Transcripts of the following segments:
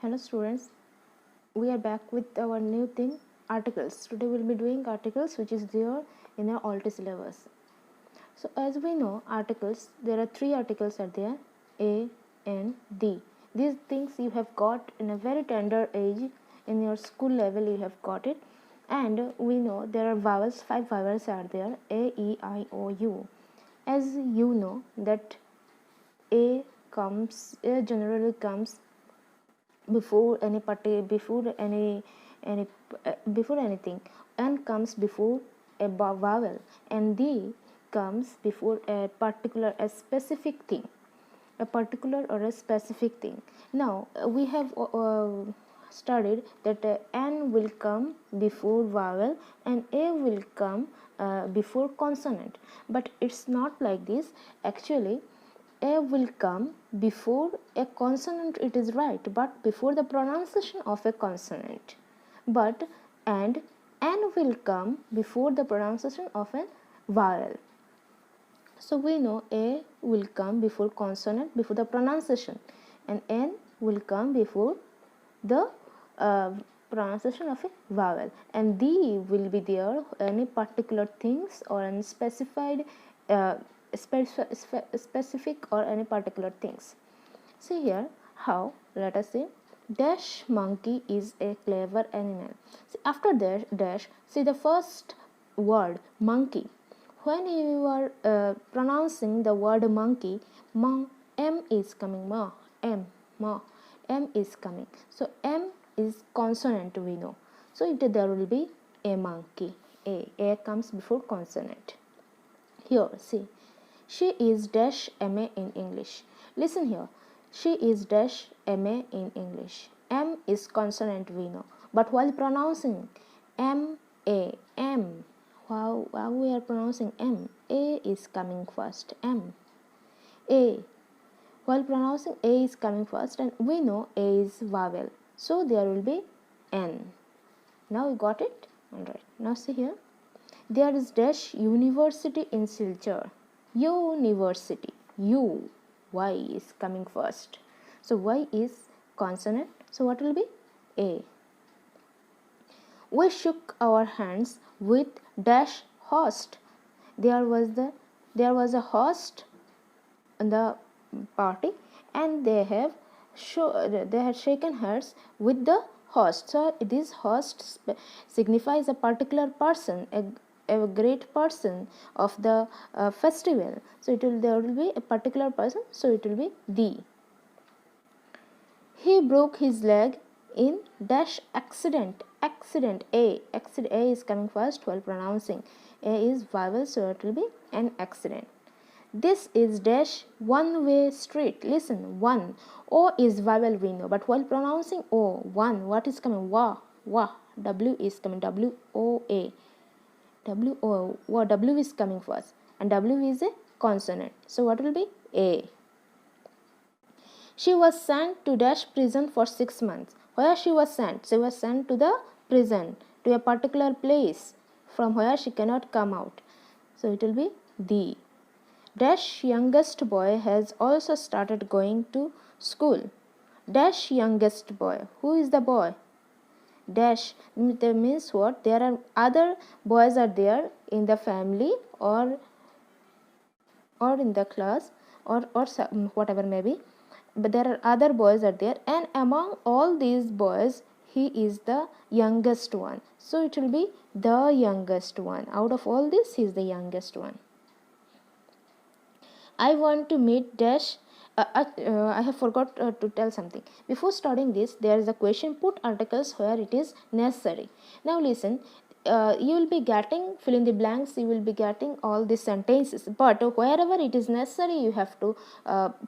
Hello students, we are back with our new thing, articles. Today we will be doing articles which is there in our ALT syllabus. So as we know, articles, there are three articles are there, A, N, D. These things you have got in a very tender age, in your school level you have got it. And we know there are vowels, 5 vowels are there, A, E, I, O, U. As you know that A generally comes before anything, and comes before a vowel, and D comes before a specific thing, a particular or a specific thing. Now we have studied that N will come before vowel and A will come before consonant, but it's not like this. Actually, A will come before a consonant, it is right, but before the pronunciation of a consonant. And N will come before the pronunciation of a vowel. So we know A will come before consonant, before the pronunciation, and N will come before the pronunciation of a vowel, and D will be there any particular things or any specified specific or any particular things. See here how, let us say, dash monkey is a clever animal. See, after dash, see the first word monkey. When you are pronouncing the word monkey, M is coming, M is coming. So M is consonant, we know. So there will be a monkey. A comes before consonant. Here, see, she is dash MA in English. Listen here, she is dash MA in English. M is consonant, we know. But while pronouncing M, how we are pronouncing M, A is coming first, M, A. While pronouncing A is coming first, and we know A is vowel. So there will be N. Now you got it? Alright. Now see here. There is dash university in Silchar. University. U. Y is coming first. So Y is consonant. So what will be? A. We shook our hands with dash host. There was a host in the party, and they had shaken hands with the host. So this host signifies a particular person, a great person of the festival. So there will be a particular person. So it will be D. He broke his leg in dash accident. A is coming first while pronouncing. A is vowel, so it will be an accident. This is dash one-way street. Listen, one. O is vowel, we know, but while pronouncing O, one, what is coming? Wa. W is coming. W-O-A. W is coming first, and W is a consonant. So what will be? A. She was sent to dash prison for 6 months. Where she was sent? She was sent to the prison, to a particular place from where she cannot come out. So it will be D. Dash youngest boy has also started going to school. Dash youngest boy. Who is the boy? Dash means what? There are other boys are there in the family or in the class or whatever may be. But there are other boys are there, and among all these boys he is the youngest one. So it will be the youngest one. Out of all this, he is the youngest one. I want to meet dash. I have forgot to tell something. Before starting this, there is a question, put articles where it is necessary. Now listen, you will be getting fill in the blanks, you will be getting all these sentences, but wherever it is necessary you have to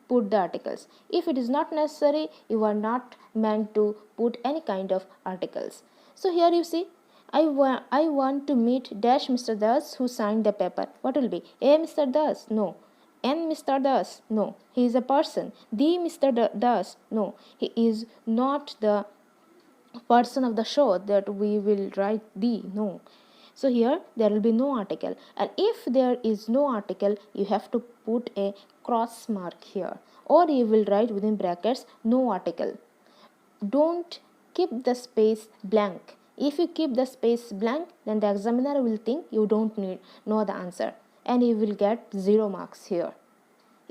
put the articles. If it is not necessary, you are not meant to put any kind of articles. So here you see, I want to meet dash Mr. Das who signed the paper. What will be? A Mr. Das? No. N Mr. Das? No. He is a person. D Mr. Das? No. He is not the person of the show that we will write D. No. So here there will be no article, and if there is no article, you have to put a cross mark here, or you will write within brackets no article. don't keep the space blank. If you keep the space blank, then the examiner will think you don't know the answer, and you will get 0 marks here.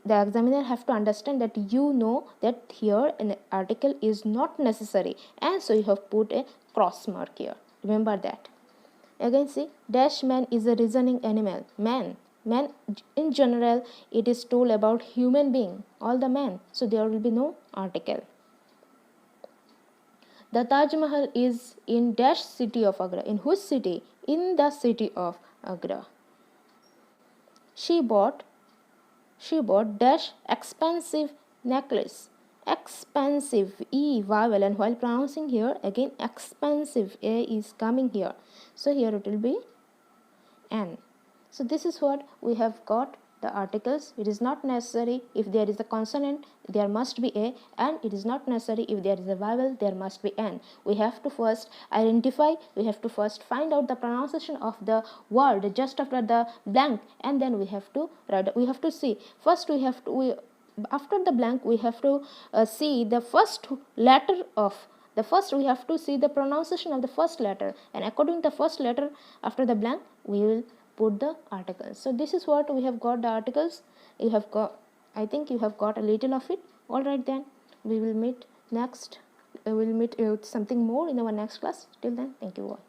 The examiner have to understand that you know that here an article is not necessary, and so you have put a cross mark here. Remember that. Again, see, dash man is a reasoning animal. Man in general, it is told about human being, all the man, so there will be no article. The Taj Mahal is in dash city of Agra. In which city? In the city of Agra. She bought dash expensive necklace. Expensive, E vowel, and while pronouncing here again expensive, A is coming here. So here it will be N. So this is what we have got the articles. It is not necessary if there is a consonant there must be A, and it is not necessary if there is a vowel there must be N. We have to first identify, we have to first find out the pronunciation of the word just after the blank, and then we have to write. We have to see first, after the blank we have to see the first letter of the first, we have to see the pronunciation of the first letter, and according to the first letter after the blank we will put the articles. So this is what we have got the articles. You have got, I think you have got a little of it. All right, then we will meet next. We will meet with something more in our next class. Till then, thank you all.